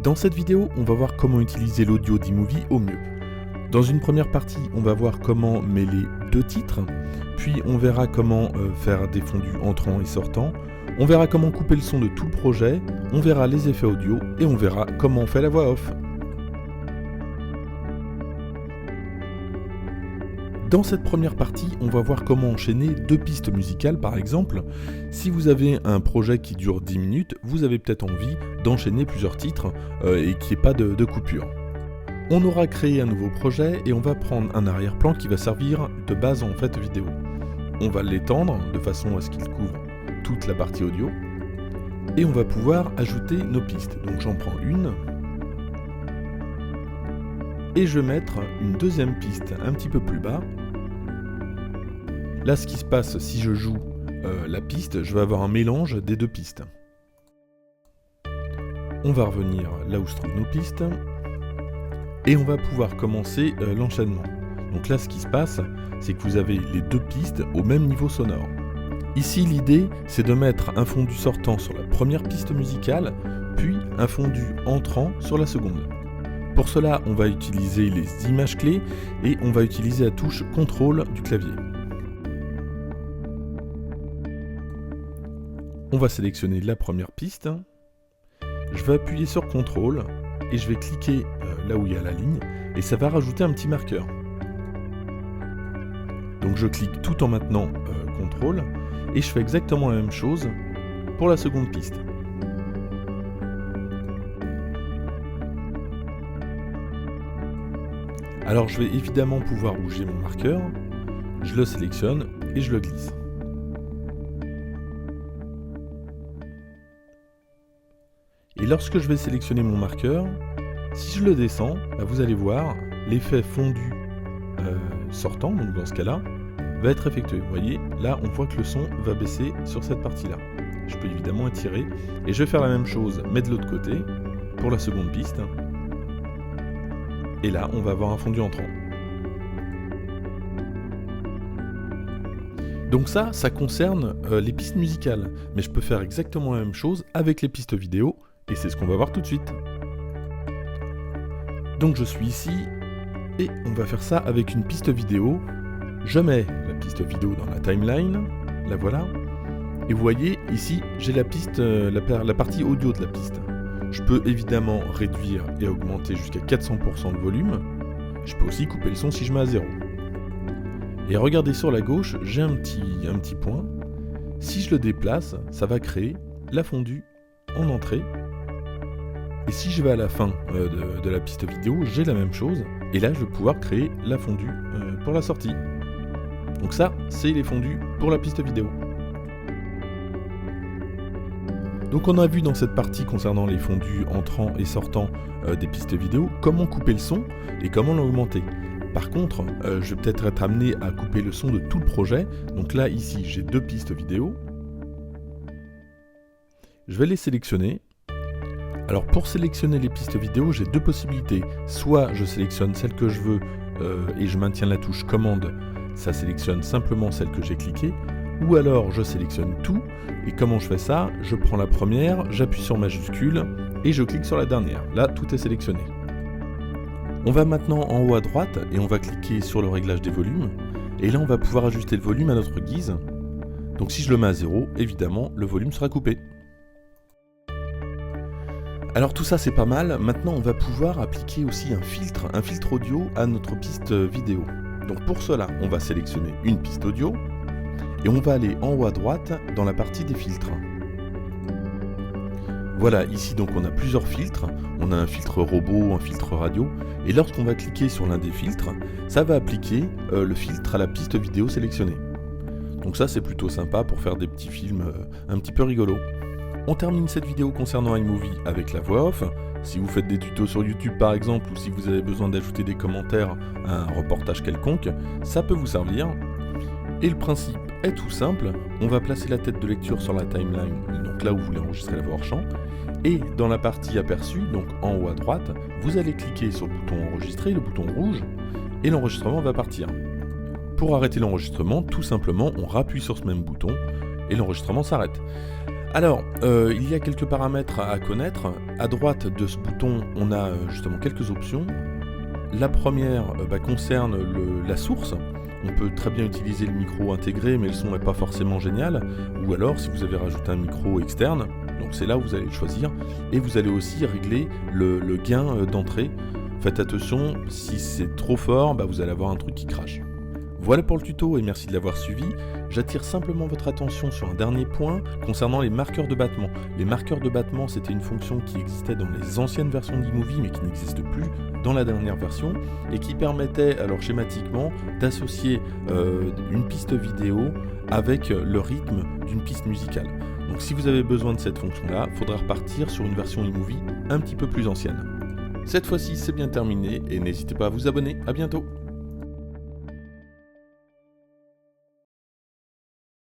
Dans cette vidéo, on va voir comment utiliser l'audio d'iMovie au mieux. Dans une première partie, on va voir comment mêler deux titres, puis on verra comment faire des fondus entrants et sortants, on verra comment couper le son de tout le projet, on verra les effets audio et on verra comment on fait la voix off. Dans cette première partie, on va voir comment enchaîner deux pistes musicales par exemple. Si vous avez un projet qui dure 10 minutes, vous avez peut-être envie d'enchaîner plusieurs titres et qu'il n'y ait pas de coupure. On aura créé un nouveau projet et on va prendre un arrière-plan qui va servir de base en fait vidéo. On va l'étendre de façon à ce qu'il couvre toute la partie audio et on va pouvoir ajouter nos pistes. Donc j'en prends une et je vais mettre une deuxième piste un petit peu plus bas. Là, ce qui se passe, si je joue la piste, je vais avoir un mélange des deux pistes. On va revenir là où se trouvent nos pistes. Et on va pouvoir commencer l'enchaînement. Donc là, ce qui se passe, c'est que vous avez les deux pistes au même niveau sonore. Ici, l'idée, c'est de mettre un fondu sortant sur la première piste musicale, puis un fondu entrant sur la seconde. Pour cela, on va utiliser les images clés et on va utiliser la touche CTRL du clavier. On va sélectionner la première piste. Je vais appuyer sur CTRL et je vais cliquer là où il y a la ligne et ça va rajouter un petit marqueur. Donc je clique tout en maintenant CTRL et je fais exactement la même chose pour la seconde piste. Alors je vais évidemment pouvoir bouger mon marqueur, je le sélectionne et je le glisse. Et lorsque je vais sélectionner mon marqueur, si je le descends, vous allez voir l'effet fondu sortant, donc dans ce cas-là, va être effectué. Vous voyez, là on voit que le son va baisser sur cette partie-là. Je peux évidemment étirer et je vais faire la même chose, mais de l'autre côté, pour la seconde piste. Et là, on va avoir un fondu entrant. Donc ça concerne les pistes musicales, mais je peux faire exactement la même chose avec les pistes vidéo, et c'est ce qu'on va voir tout de suite. Donc je suis ici, et on va faire ça avec une piste vidéo. Je mets la piste vidéo dans la timeline, la voilà, et vous voyez, ici, j'ai la piste, la partie audio de la piste. Je peux évidemment réduire et augmenter jusqu'à 400% le volume. Je peux aussi couper le son si je mets à 0. Et regardez sur la gauche, j'ai un petit point. Si je le déplace, ça va créer la fondue en entrée. Et si je vais à la fin de la piste vidéo, j'ai la même chose. Et là, je vais pouvoir créer la fondue pour la sortie. Donc ça, c'est les fondus pour la piste vidéo. Donc on a vu dans cette partie concernant les fondus entrants et sortants des pistes vidéo, comment couper le son et comment l'augmenter. Par contre, je vais peut-être être amené à couper le son de tout le projet. Donc là, ici, j'ai deux pistes vidéo. Je vais les sélectionner. Alors pour sélectionner les pistes vidéo, j'ai deux possibilités. Soit je sélectionne celle que je veux et je maintiens la touche commande, ça sélectionne simplement celle que j'ai cliquée. Ou alors je sélectionne tout, et comment je fais ça? Je prends la première, j'appuie sur majuscule, et je clique sur la dernière. Là, tout est sélectionné. On va maintenant en haut à droite, et on va cliquer sur le réglage des volumes, et là on va pouvoir ajuster le volume à notre guise. Donc si je le mets à 0, évidemment, le volume sera coupé. Alors tout ça c'est pas mal, maintenant on va pouvoir appliquer aussi un filtre audio à notre piste vidéo. Donc pour cela, on va sélectionner une piste audio, et on va aller en haut à droite dans la partie des filtres. Voilà, ici donc on a plusieurs filtres. On a un filtre robot, un filtre radio. Et lorsqu'on va cliquer sur l'un des filtres, ça va appliquer le filtre à la piste vidéo sélectionnée. Donc ça c'est plutôt sympa pour faire des petits films un petit peu rigolos. On termine cette vidéo concernant iMovie avec la voix off. Si vous faites des tutos sur YouTube par exemple, ou si vous avez besoin d'ajouter des commentaires à un reportage quelconque, ça peut vous servir. Et le principe est tout simple, on va placer la tête de lecture sur la timeline, donc là où vous voulez enregistrer la voix hors champ, et dans la partie aperçue, donc en haut à droite, vous allez cliquer sur le bouton enregistrer, le bouton rouge, et l'enregistrement va partir. Pour arrêter l'enregistrement, tout simplement, on rappuie sur ce même bouton, et l'enregistrement s'arrête. Alors, il y a quelques paramètres à connaître. À droite de ce bouton, on a justement quelques options. La première concerne la source. On peut très bien utiliser le micro intégré, mais le son n'est pas forcément génial. Ou alors, si vous avez rajouté un micro externe, donc c'est là où vous allez le choisir. Et vous allez aussi régler le gain d'entrée. Faites attention, si c'est trop fort, vous allez avoir un truc qui crache. Voilà pour le tuto et merci de l'avoir suivi. J'attire simplement votre attention sur un dernier point concernant les marqueurs de battement. Les marqueurs de battement, c'était une fonction qui existait dans les anciennes versions d'iMovie mais qui n'existe plus dans la dernière version et qui permettait alors schématiquement d'associer une piste vidéo avec le rythme d'une piste musicale. Donc si vous avez besoin de cette fonction-là, il faudra repartir sur une version iMovie un petit peu plus ancienne. Cette fois-ci, c'est bien terminé et n'hésitez pas à vous abonner. À bientôt.